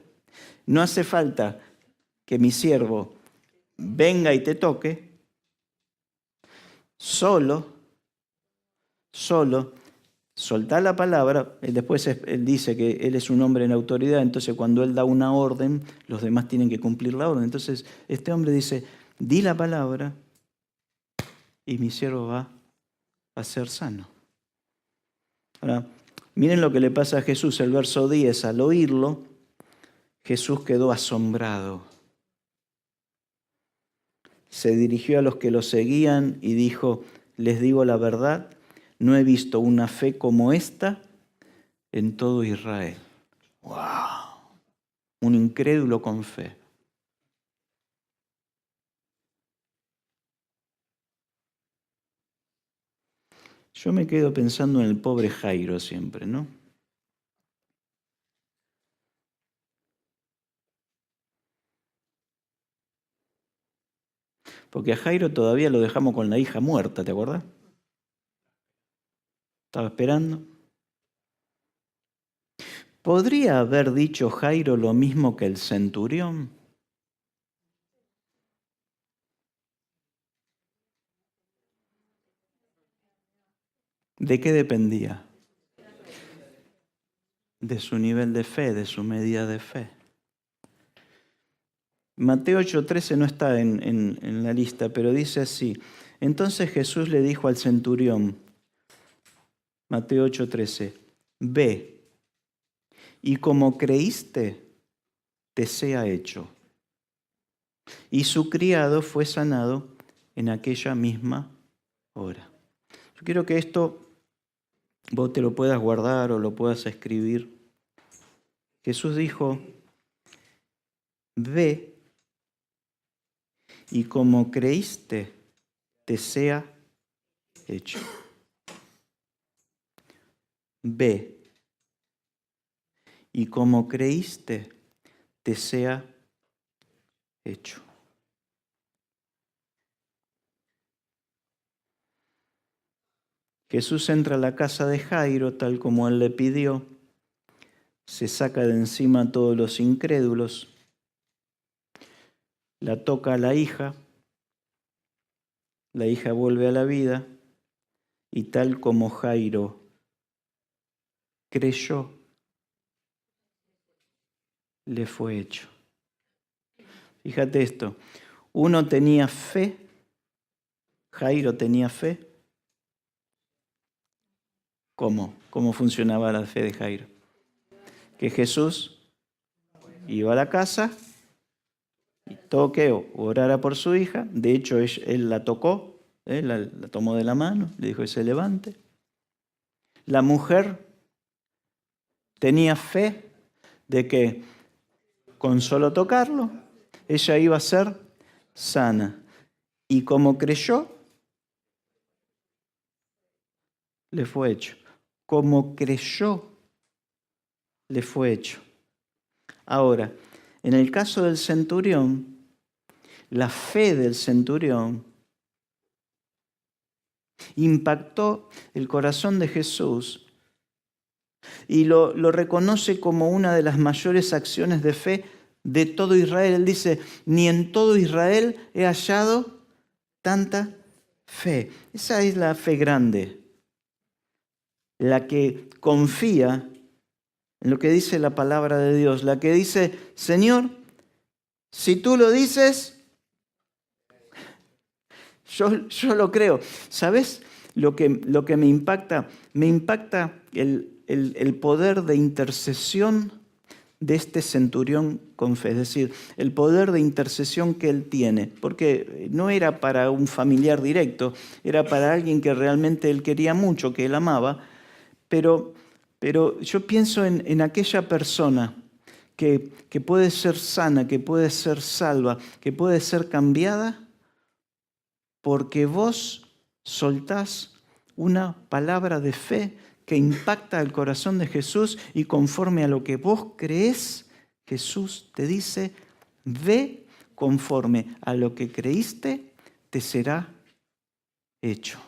No hace falta que mi siervo venga y te toque. Solo, soltá la palabra. Después él dice que él es un hombre en autoridad, entonces cuando él da una orden, los demás tienen que cumplir la orden. Entonces este hombre dice, di la palabra y mi siervo va a ser sano. Ahora, miren lo que le pasa a Jesús, el verso 10. Al oírlo, Jesús quedó asombrado. Se dirigió a los que lo seguían y dijo, les digo la verdad, no he visto una fe como esta en todo Israel. ¡Wow! Un incrédulo con fe. Yo me quedo pensando en el pobre Jairo siempre, ¿no? Porque a Jairo todavía lo dejamos con la hija muerta, ¿te acuerdas? Estaba esperando. ¿Podría haber dicho Jairo lo mismo que el centurión? ¿De qué dependía? De su nivel de fe, de su medida de fe. Mateo 8:13 no está en la lista, pero dice así. Entonces Jesús le dijo al centurión, Mateo 8:13, ve, y como creíste, te sea hecho. Y su criado fue sanado en aquella misma hora. Yo quiero que esto vos te lo puedas guardar o lo puedas escribir. Jesús dijo, ve, y como creíste, te sea hecho. Ve, y como creíste, te sea hecho. Jesús entra a la casa de Jairo, tal como él le pidió. se saca de encima a todos los incrédulos, la toca a la hija vuelve a la vida y tal como Jairo creyó, le fue hecho. Fíjate esto, uno tenía fe, Jairo tenía fe. ¿Cómo? ¿Cómo funcionaba la fe de Jairo? Que Jesús iba a la casa y toque o orara por su hija. De hecho, él la tocó, la tomó de la mano, le dijo que se levante. La mujer tenía fe de que con solo tocarlo, ella iba a ser sana. Y como creyó, le fue hecho. Como creyó, le fue hecho. Ahora, en el caso del centurión, la fe del centurión impactó el corazón de Jesús y lo reconoce como una de las mayores acciones de fe de todo Israel. Él dice, ni en todo Israel he hallado tanta fe. Esa es la fe grande, la que confía en lo que dice la palabra de Dios, la que dice, Señor, si tú lo dices, yo lo creo. ¿Sabes lo que me impacta? Me impacta el poder de intercesión de este centurión con fe, es decir, el poder de intercesión que él tiene, porque no era para un familiar directo, era para alguien que realmente él quería mucho, que él amaba, pero yo pienso en aquella persona que puede ser sana, que puede ser salva, que puede ser cambiada, porque vos soltás una palabra de fe que impacta el corazón de Jesús y conforme a lo que vos creés, Jesús te dice, ve conforme a lo que creíste, te será hecho.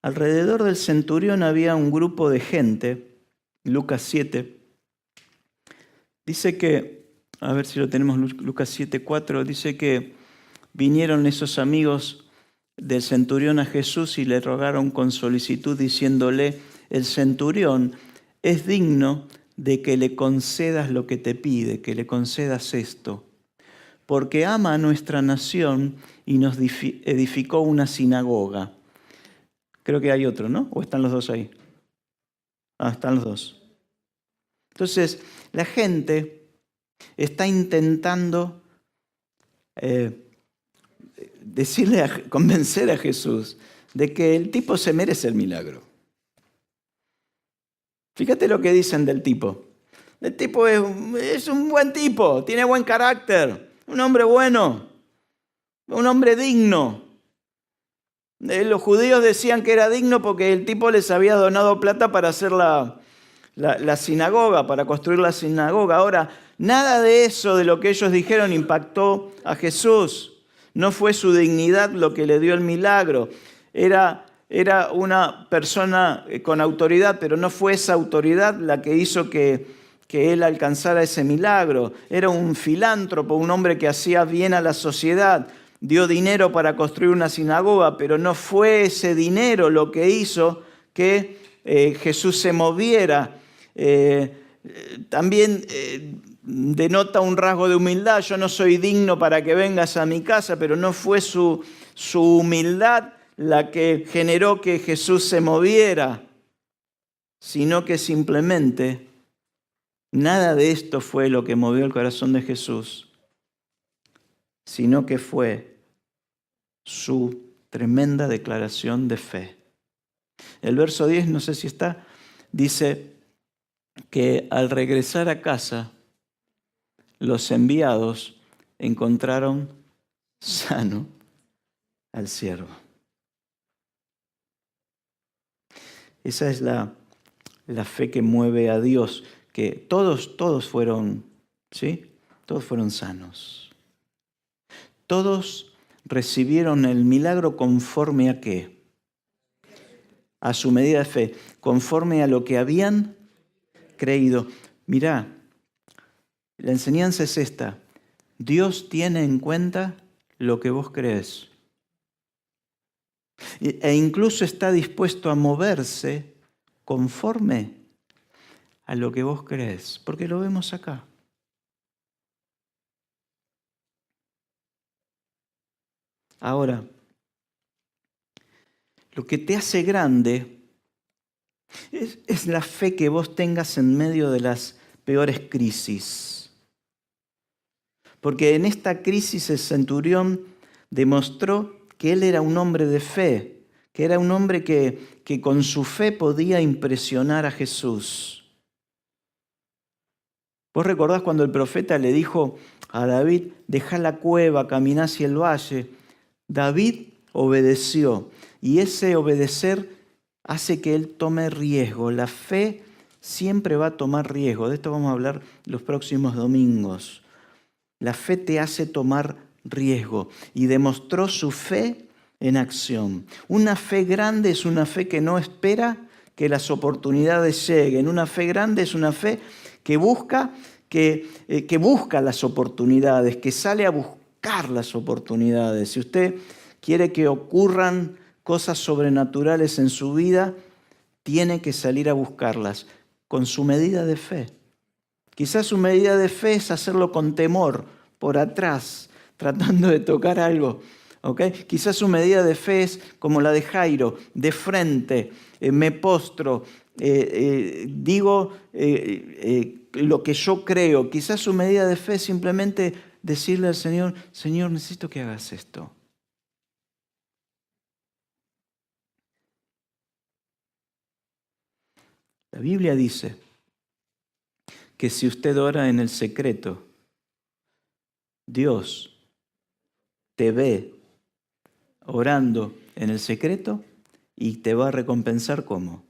Alrededor del centurión había un grupo de gente, Lucas 7, dice que, a ver si lo tenemos, Lucas 7:4, dice que vinieron esos amigos del centurión a Jesús y le rogaron con solicitud diciéndole, el centurión es digno de que le concedas lo que te pide, que le concedas esto, porque ama a nuestra nación y nos edificó una sinagoga. Creo que hay otro, ¿no? ¿O están los dos ahí? Están los dos. Entonces, la gente está intentando convencer a Jesús de que el tipo se merece el milagro. Fíjate lo que dicen del tipo. El tipo es un buen tipo, tiene buen carácter, un hombre bueno, un hombre digno. Los judíos decían que era digno porque el tipo les había donado plata para hacer la sinagoga, para construir la sinagoga. Ahora, nada de eso, de lo que ellos dijeron, impactó a Jesús. No fue su dignidad lo que le dio el milagro. Era una persona con autoridad, pero no fue esa autoridad la que hizo que él alcanzara ese milagro. Era un filántropo, un hombre que hacía bien a la sociedad. Dio dinero para construir una sinagoga, pero no fue ese dinero lo que hizo que Jesús se moviera. También denota un rasgo de humildad. Yo no soy digno para que vengas a mi casa, pero no fue su humildad la que generó que Jesús se moviera, sino que simplemente nada de esto fue lo que movió el corazón de Jesús, sino que fue su tremenda declaración de fe. El verso 10, no sé si está, dice que al regresar a casa, los enviados encontraron sano al siervo. Esa es la fe que mueve a Dios, que todos fueron, ¿sí? Todos fueron sanos. Todos recibieron el milagro conforme a qué? a su medida de fe, conforme a lo que habían creído. Mirá, la enseñanza es esta. Dios tiene en cuenta lo que vos crees. E incluso está dispuesto a moverse conforme a lo que vos crees, porque lo vemos acá. Ahora, lo que te hace grande es la fe que vos tengas en medio de las peores crisis. Porque en esta crisis el centurión demostró que él era un hombre de fe, que era un hombre que con su fe podía impresionar a Jesús. ¿Vos recordás cuando el profeta le dijo a David, dejá la cueva, caminá hacia el valle? David obedeció y ese obedecer hace que él tome riesgo. La fe siempre va a tomar riesgo. De esto vamos a hablar los próximos domingos. La fe te hace tomar riesgo y demostró su fe en acción. Una fe grande es una fe que no espera que las oportunidades lleguen. Una fe grande es una fe que busca las oportunidades, que sale a buscar las oportunidades. Si usted quiere que ocurran cosas sobrenaturales en su vida, tiene que salir a buscarlas con su medida de fe. Quizás su medida de fe es hacerlo con temor, por atrás, tratando de tocar algo. ¿Okay? Quizás su medida de fe es como la de Jairo, de frente, me postro, digo lo que yo creo. Quizás su medida de fe es simplemente decirle al Señor, Señor, necesito que hagas esto. La Biblia dice que si usted ora en el secreto, Dios te ve orando en el secreto y te va a recompensar ¿cómo?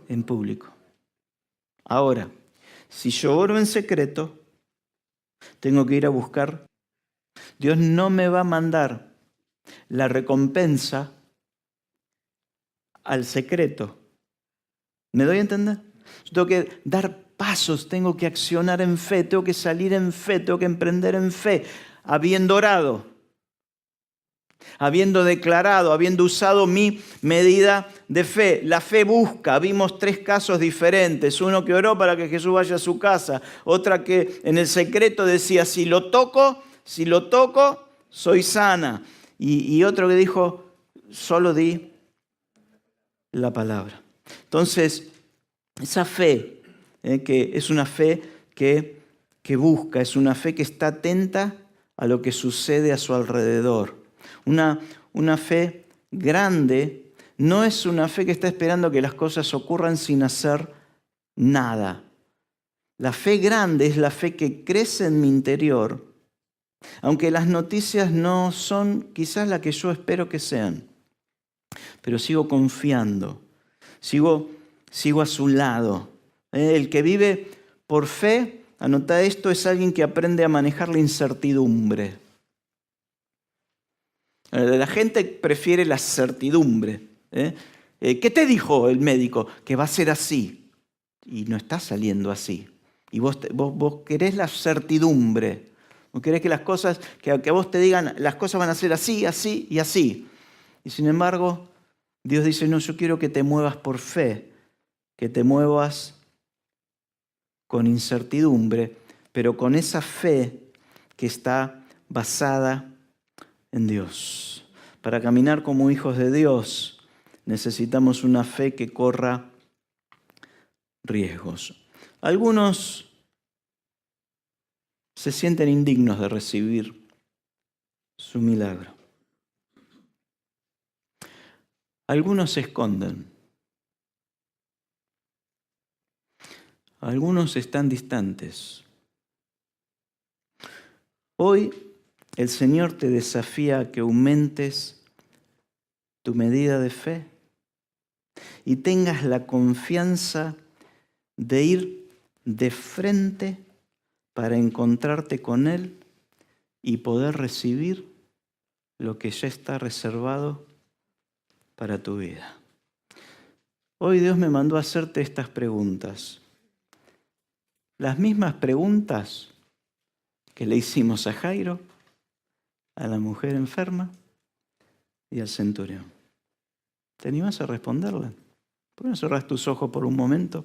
En público. Ahora, si yo oro en secreto, tengo que ir a buscar. Dios no me va a mandar la recompensa al secreto. ¿Me doy a entender? Yo tengo que dar pasos, tengo que accionar en fe, tengo que salir en fe, tengo que emprender en fe, habiendo orado, habiendo declarado, habiendo usado mi medida de fe. La fe busca. Vimos 3 casos diferentes. Uno que oró para que Jesús vaya a su casa. Otra que en el secreto decía, si lo toco, soy sana. Y otro que dijo, solo di la palabra. Entonces, esa fe, que es una fe que busca, es una fe que está atenta a lo que sucede a su alrededor. Una fe grande no es una fe que está esperando que las cosas ocurran sin hacer nada. La fe grande es la fe que crece en mi interior, aunque las noticias no son quizás las que yo espero que sean. Pero sigo confiando, sigo a su lado. El que vive por fe, anota esto, es alguien que aprende a manejar la incertidumbre. La gente prefiere la certidumbre. ¿Qué te dijo el médico? Que va a ser así. Y no está saliendo así. Y vos querés la certidumbre. Vos querés que las cosas, que a vos te digan, las cosas van a ser así, así y así. Y sin embargo, Dios dice, no, yo quiero que te muevas por fe, que te muevas con incertidumbre, pero con esa fe que está basada en Dios. Para caminar como hijos de Dios necesitamos una fe que corra riesgos. Algunos se sienten indignos de recibir su milagro. Algunos se esconden. Algunos están distantes. Hoy el Señor te desafía a que aumentes tu medida de fe y tengas la confianza de ir de frente para encontrarte con Él y poder recibir lo que ya está reservado para tu vida. Hoy Dios me mandó a hacerte estas preguntas. Las mismas preguntas que le hicimos a Jairo, a la mujer enferma y al centurión. ¿Te animás a responderla? ¿Por qué no cerrás tus ojos por un momento?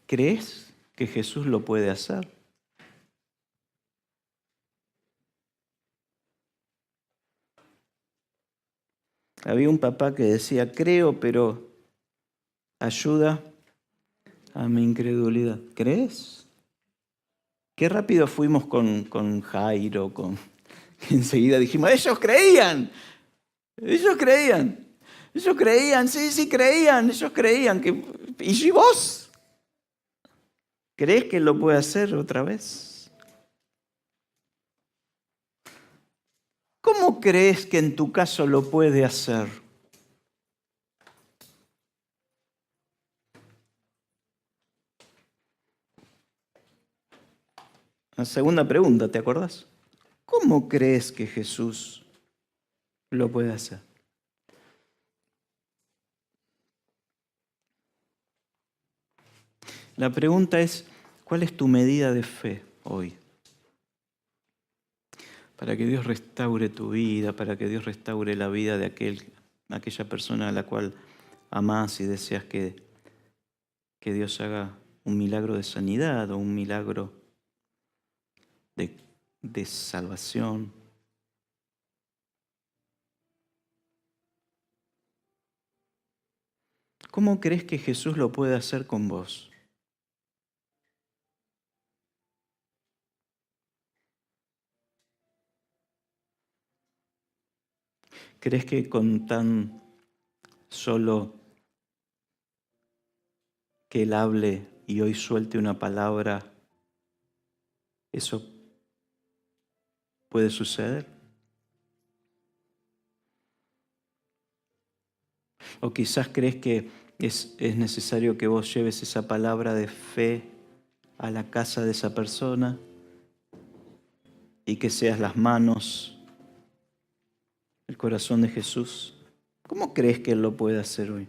¿Crees que Jesús lo puede hacer? Había un papá que decía, creo, pero ayuda a mi incredulidad. ¿Crees? Qué rápido fuimos con Jairo, enseguida dijimos, ellos creían, sí creían, ellos creían. ¿Y vos? ¿Crees que lo puede hacer otra vez? ¿Cómo crees que en tu caso lo puede hacer? La segunda pregunta, ¿te acordás? ¿Cómo crees que Jesús lo puede hacer? La pregunta es, ¿cuál es tu medida de fe hoy? Para que Dios restaure tu vida, para que Dios restaure la vida de aquella persona a la cual amás y deseas que Dios haga un milagro de sanidad o un milagro de salvación. ¿Cómo crees que Jesús lo puede hacer con vos? ¿Crees que con tan solo que Él hable y hoy suelte una palabra, eso puede suceder? O quizás crees que es necesario que vos lleves esa palabra de fe a la casa de esa persona y que seas las manos, el corazón de Jesús. ¿Cómo crees que Él lo puede hacer hoy?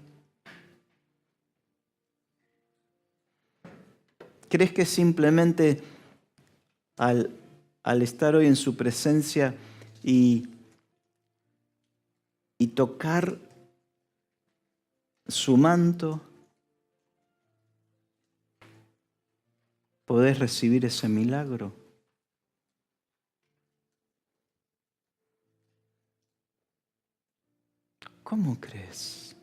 ¿Crees que simplemente al estar hoy en su presencia y tocar su manto, podés recibir ese milagro? ¿Cómo crees?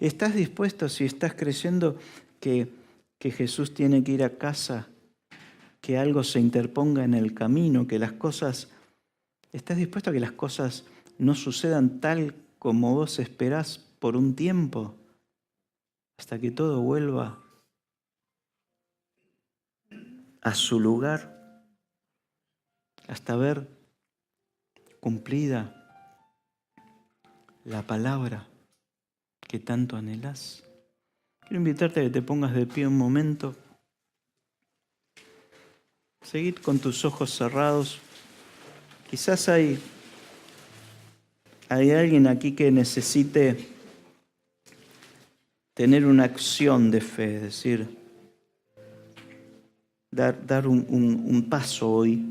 ¿Estás dispuesto, si estás creyendo que Jesús tiene que ir a casa, que algo se interponga en el camino, que las cosas, estás dispuesto a que las cosas no sucedan tal como vos esperás por un tiempo, hasta que todo vuelva a su lugar, hasta ver cumplida la palabra que tanto anhelás? Quiero invitarte a que te pongas de pie un momento. Seguid con tus ojos cerrados. Quizás hay alguien aquí que necesite tener una acción de fe, es decir, dar un paso hoy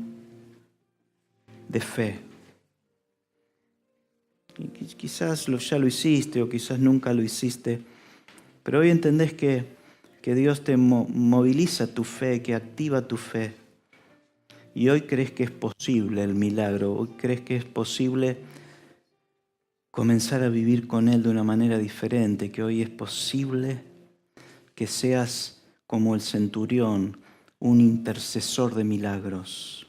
de fe. Y quizás ya lo hiciste o quizás nunca lo hiciste, pero hoy entendés que Dios te moviliza tu fe, que activa tu fe. Y hoy crees que es posible el milagro, hoy crees que es posible comenzar a vivir con Él de una manera diferente, que hoy es posible que seas como el centurión, un intercesor de milagros.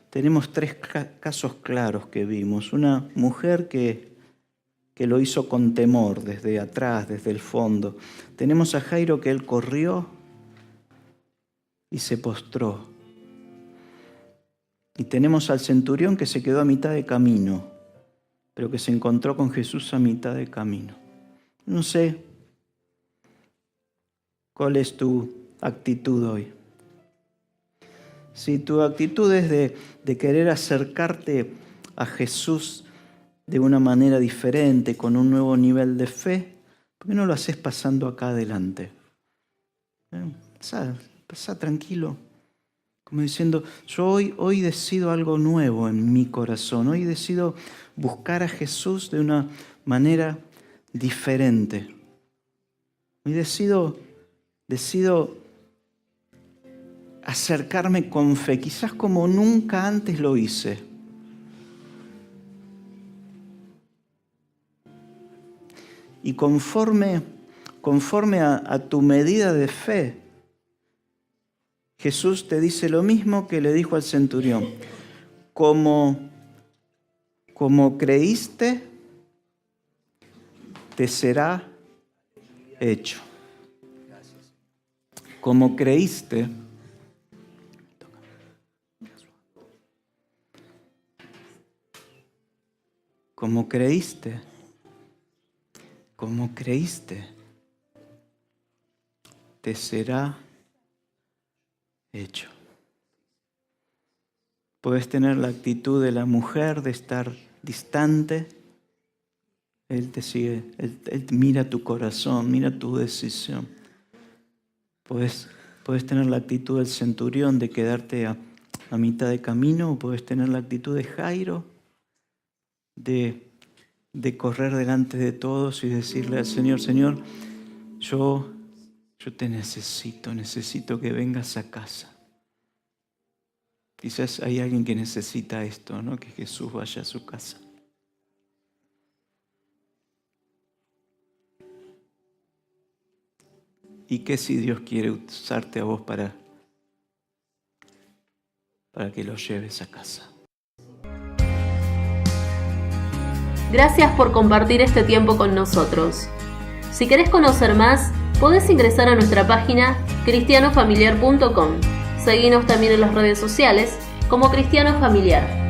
Tenemos 3 casos claros que vimos. Una mujer que lo hizo con temor, desde atrás, desde el fondo. Tenemos a Jairo que él corrió y se postró. Y tenemos al centurión que se quedó a mitad de camino. pero que se encontró con Jesús a mitad de camino. No sé cuál es tu actitud hoy. Si tu actitud es de querer acercarte a Jesús de una manera diferente, con un nuevo nivel de fe, ¿por qué no lo haces pasando acá adelante? Pasá tranquilo, como diciendo, yo hoy decido algo nuevo en mi corazón, hoy decido buscar a Jesús de una manera diferente. Hoy decido acercarme con fe, quizás como nunca antes lo hice. Y conforme a tu medida de fe, Jesús te dice lo mismo que le dijo al centurión. Como creíste, te será hecho. Como creíste, te será hecho. Puedes tener la actitud de la mujer de estar distante. Él te sigue, él mira tu corazón, mira tu decisión. Puedes tener la actitud del centurión de quedarte a mitad de camino, o puedes tener la actitud de Jairo de correr delante de todos y decirle al Señor, Señor, yo te necesito que vengas a casa. Quizás hay alguien que necesita esto, ¿no? Que Jesús vaya a su casa. ¿Y qué si Dios quiere usarte a vos para que lo lleves a casa? Gracias por compartir este tiempo con nosotros. Si querés conocer más, podés ingresar a nuestra página cristianofamiliar.com. Seguinos también en las redes sociales como Cristiano Familiar.